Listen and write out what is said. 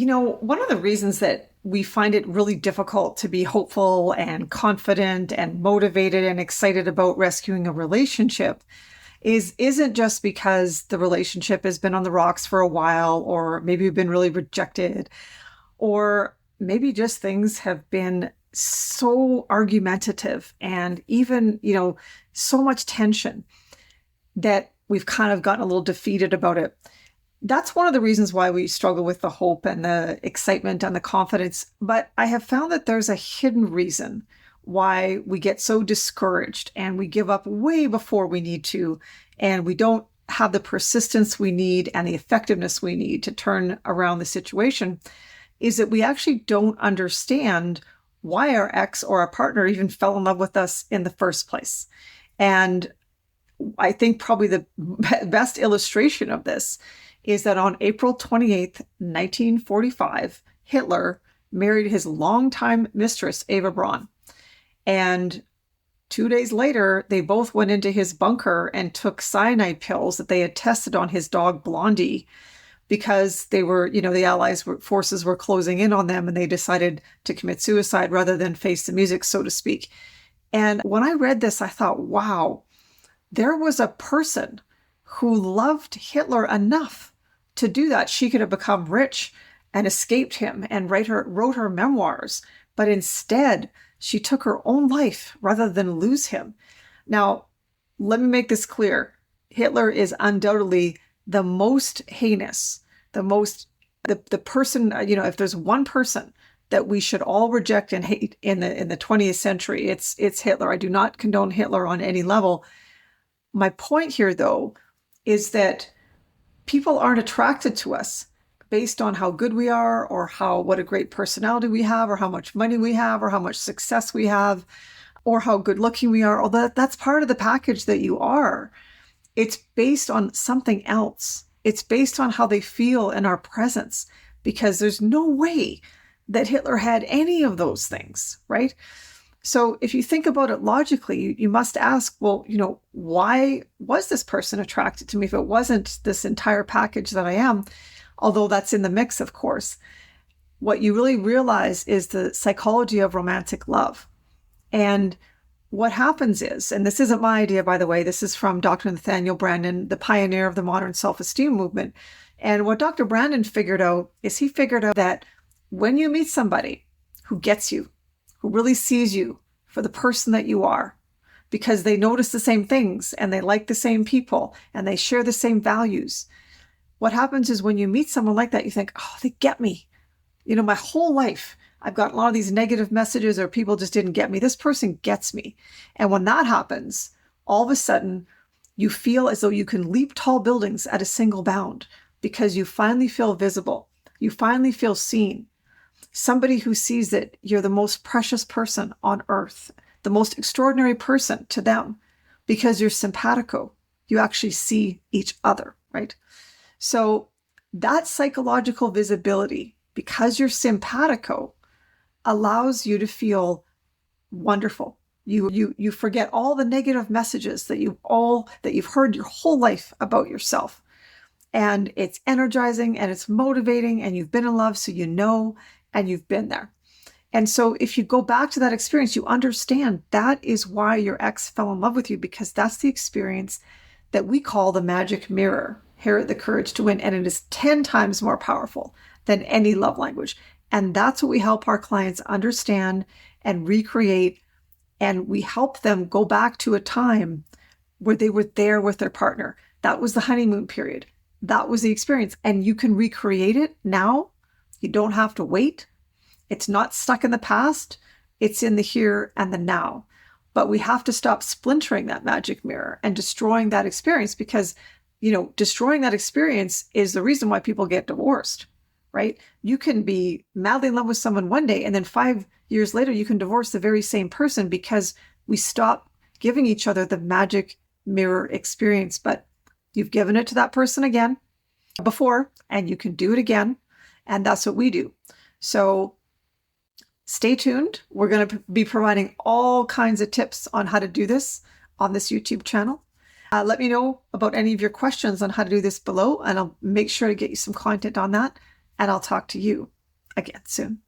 One of the reasons that we find it really difficult to be hopeful and confident and motivated and excited about rescuing a relationship isn't just because the relationship has been on the rocks for a while, or maybe we've been really rejected, or maybe just things have been so argumentative and even, so much tension that we've kind of gotten a little defeated about it. That's one of the reasons why we struggle with the hope and the excitement and the confidence. But I have found that there's a hidden reason why we get so discouraged and we give up way before we need to, and we don't have the persistence we need and the effectiveness we need to turn around the situation, is that we actually don't understand why our ex or our partner even fell in love with us in the first place. And I think probably the best illustration of this is that on April 28th, 1945, Hitler married his longtime mistress, Eva Braun. And 2 days later, they both went into his bunker and took cyanide pills that they had tested on his dog, Blondie, because they were, the Allies forces were closing in on them, and they decided to commit suicide rather than face the music, so to speak. And when I read this, I thought, wow, there was a person who loved Hitler enough to do that. She could have become rich and escaped him and wrote her memoirs, but instead she took her own life rather than lose him. Now, let me make this clear. Hitler is undoubtedly the most heinous, the person, if there's one person that we should all reject and hate in the 20th century, it's Hitler. I do not condone Hitler on any level. My point here, though, is that people aren't attracted to us based on how good we are, or what a great personality we have, or how much money we have, or how much success we have, or how good looking we are. Although that's part of the package that you are. It's based on something else. It's based on how they feel in our presence, because there's no way that Hitler had any of those things, right? So if you think about it logically, you must ask, well, why was this person attracted to me if it wasn't this entire package that I am? Although that's in the mix, of course. What you really realize is the psychology of romantic love. And what happens is, and this isn't my idea, by the way, this is from Dr. Nathaniel Branden, the pioneer of the modern self-esteem movement. And what Dr. Branden figured out is he figured out that when you meet somebody who gets you, who really sees you for the person that you are, because they notice the same things and they like the same people and they share the same values. What happens is when you meet someone like that, you think, oh, they get me. My whole life, I've got a lot of these negative messages or people just didn't get me. This person gets me. And when that happens, all of a sudden, you feel as though you can leap tall buildings at a single bound because you finally feel visible. You finally feel seen. Somebody who sees that you're the most precious person on earth, the most extraordinary person to them, because you're simpatico. You actually see each other, right? So that psychological visibility, because you're simpatico, allows you to feel wonderful. You forget all the negative messages that you've heard your whole life about yourself. And it's energizing and it's motivating, and you've been in love, so and you've been there. And so if you go back to that experience, you understand that is why your ex fell in love with you, because that's the experience that we call the magic mirror here at The Courage to Win. And it is 10 times more powerful than any love language. And that's what we help our clients understand and recreate. And we help them go back to a time where they were there with their partner. That was the honeymoon period. That was the experience. And you can recreate it now. You don't have to wait. It's not stuck in the past. It's in the here and the now. But we have to stop splintering that magic mirror and destroying that experience, because, destroying that experience is the reason why people get divorced, right? You can be madly in love with someone one day, and then 5 years later, you can divorce the very same person because we stop giving each other the magic mirror experience. But you've given it to that person again before, and you can do it again. And that's what we do. So stay tuned. We're going to be providing all kinds of tips on how to do this on this YouTube channel. Let me know about any of your questions on how to do this below, and I'll make sure to get you some content on that. and I'll talk to you again soon.